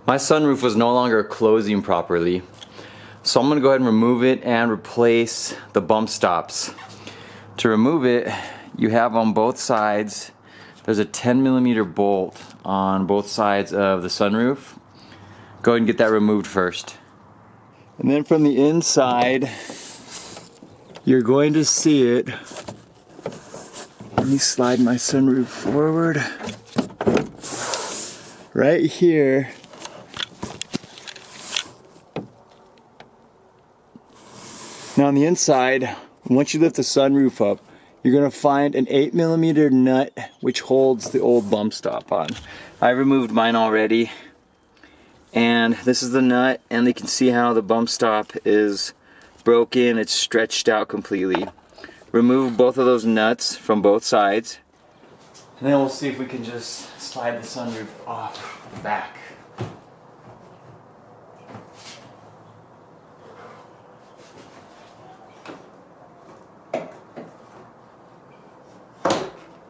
My sunroof was no longer closing properly, so I'm going to go ahead and remove it and replace the bump stops. To remove it, you have on both sides, there's a 10mm bolt on both sides of the sunroof. Go ahead and get that removed first. And then from the inside, you're going to see it. Let me slide my sunroof forward. Right here. Now on the inside, once you lift the sunroof up, you're going to find an 8mm nut which holds the old bump stop on. I removed mine already. And this is the nut, and you can see how the bump stop is broken. It's stretched out completely. Remove both of those nuts from both sides. And then we'll see if we can just slide the sunroof off the back.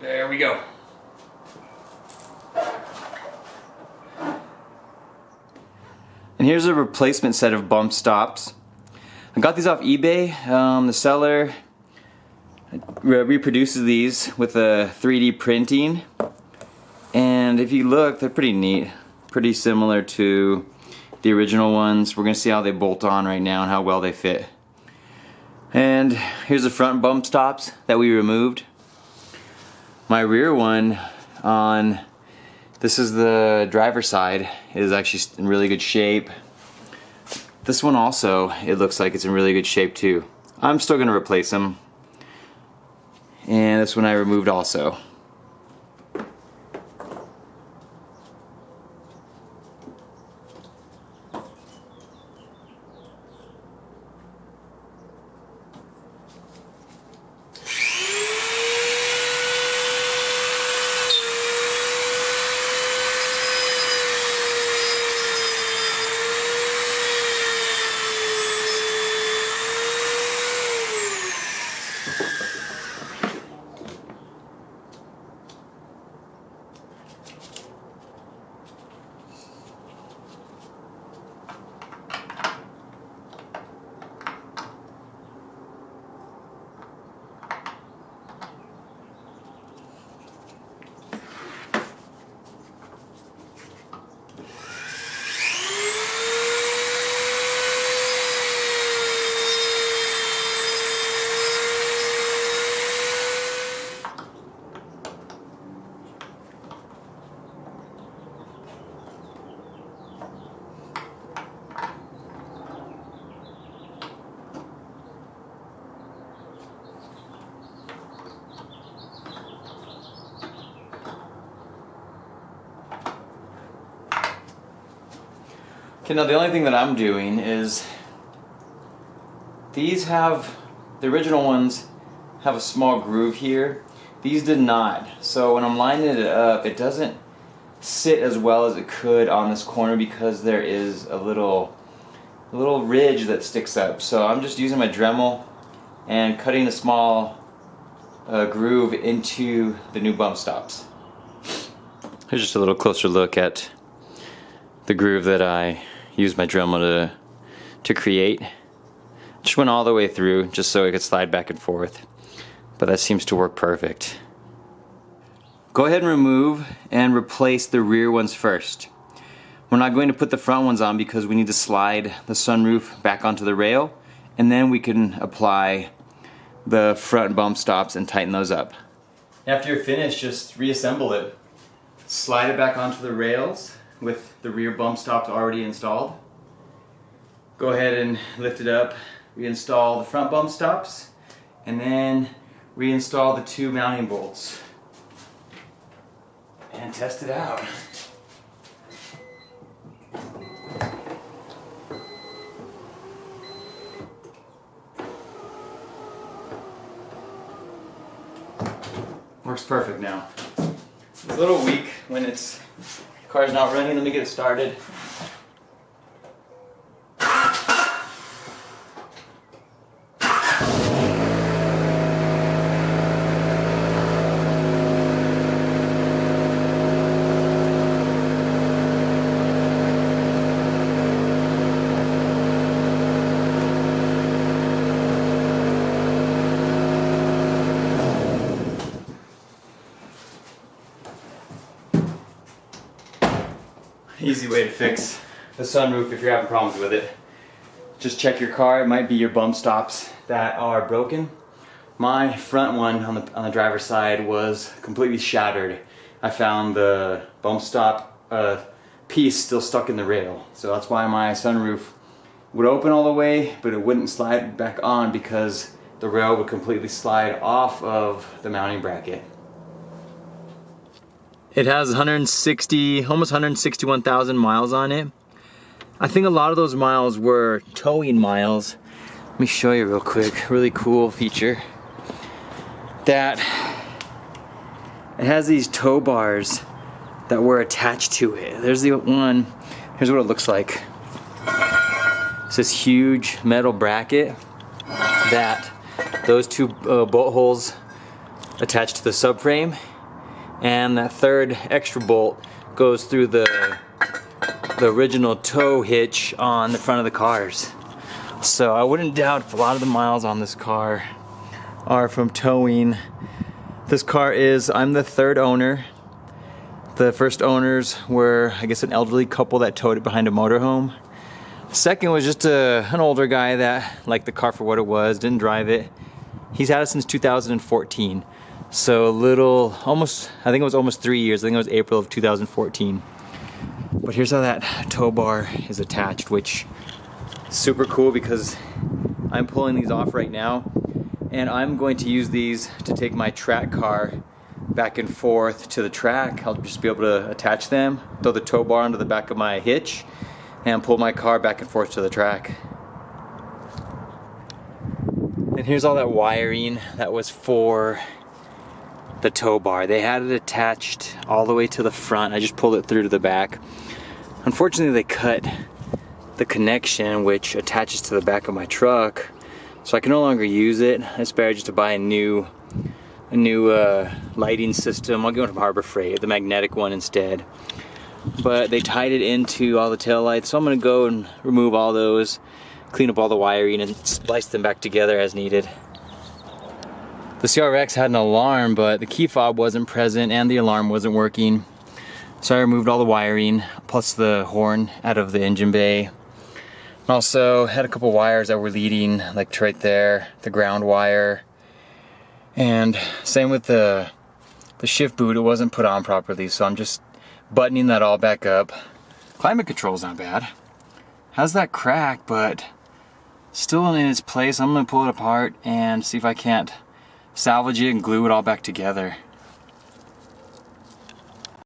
There we go. And here's a replacement set of bump stops. I got these off eBay. The seller reproduces these with a 3D printing. And if you look, they're pretty neat. Pretty similar to the original ones. We're going to see how they bolt on right now and how well they fit. And here's the front bump stops that we removed. My rear one on, this is the driver's side, is actually in really good shape. This one also, it looks like it's in really good shape too. I'm still going to replace them. And this one I removed also. Okay, now the only thing that I'm doing is these have, the original ones have a small groove here. These did not. So when I'm lining it up, it doesn't sit as well as it could on this corner because there is a little ridge that sticks up. So I'm just using my Dremel and cutting a small groove into the new bump stops. Here's just a little closer look at the groove that I used my Dremel to create. Just went all the way through just so it could slide back and forth, but that seems to work perfect. Go ahead and remove and replace the rear ones first. We're not going to put the front ones on because we need to slide the sunroof back onto the rail, and then we can apply the front bump stops and tighten those up. After you're finished, just reassemble it. Slide it back onto the rails with the rear bump stops already installed. Go ahead and lift it up, reinstall the front bump stops, and then reinstall the two mounting bolts and test it out. Works perfect now. It's a little weak when the car's not running. Let me get it started. Easy way to fix the sunroof if you're having problems with it. Just check your car. It might be your bump stops that are broken. My front one on the driver's side was completely shattered. I found the bump stop piece still stuck in the rail. So that's why my sunroof would open all the way, but it wouldn't slide back on because the rail would completely slide off of the mounting bracket. It has 160, almost 161,000 miles on it. I think a lot of those miles were towing miles. Let me show you real quick. Really cool feature. That it has these tow bars that were attached to it. There's the one. Here's what it looks like. It's this huge metal bracket that those two bolt holes attach to the subframe, and that third extra bolt goes through the original tow hitch on the front of the cars. So I wouldn't doubt if a lot of the miles on this car are from towing. This car is, I'm the third owner. The first owners were, I guess, an elderly couple that towed it behind a motorhome. The second was just an older guy that liked the car for what it was, didn't drive it. He's had it since 2014. So a little, almost, I think it was almost 3 years. I think it was April of 2014. But here's how that tow bar is attached, which is super cool because I'm pulling these off right now. And I'm going to use these to take my track car back and forth to the track. I'll just be able to attach them, throw the tow bar onto the back of my hitch, and pull my car back and forth to the track. And here's all that wiring that was for the tow bar. They had it attached all the way to the front. I just pulled it through to the back. Unfortunately, they cut the connection which attaches to the back of my truck. So I can no longer use it. It's better just to buy a new lighting system. I'll go from Harbor Freight, the magnetic one instead. But they tied it into all the taillights, so I'm gonna go and remove all those, clean up all the wiring, and splice them back together as needed. The CRX had an alarm, but the key fob wasn't present and the alarm wasn't working. So I removed all the wiring, plus the horn out of the engine bay. Also had a couple wires that were leading, like right there, the ground wire. And same with the shift boot, it wasn't put on properly, so I'm just buttoning that all back up. Climate control's not bad. Has that crack, but still in its place. I'm gonna pull it apart and see if I can't salvage it and glue it all back together.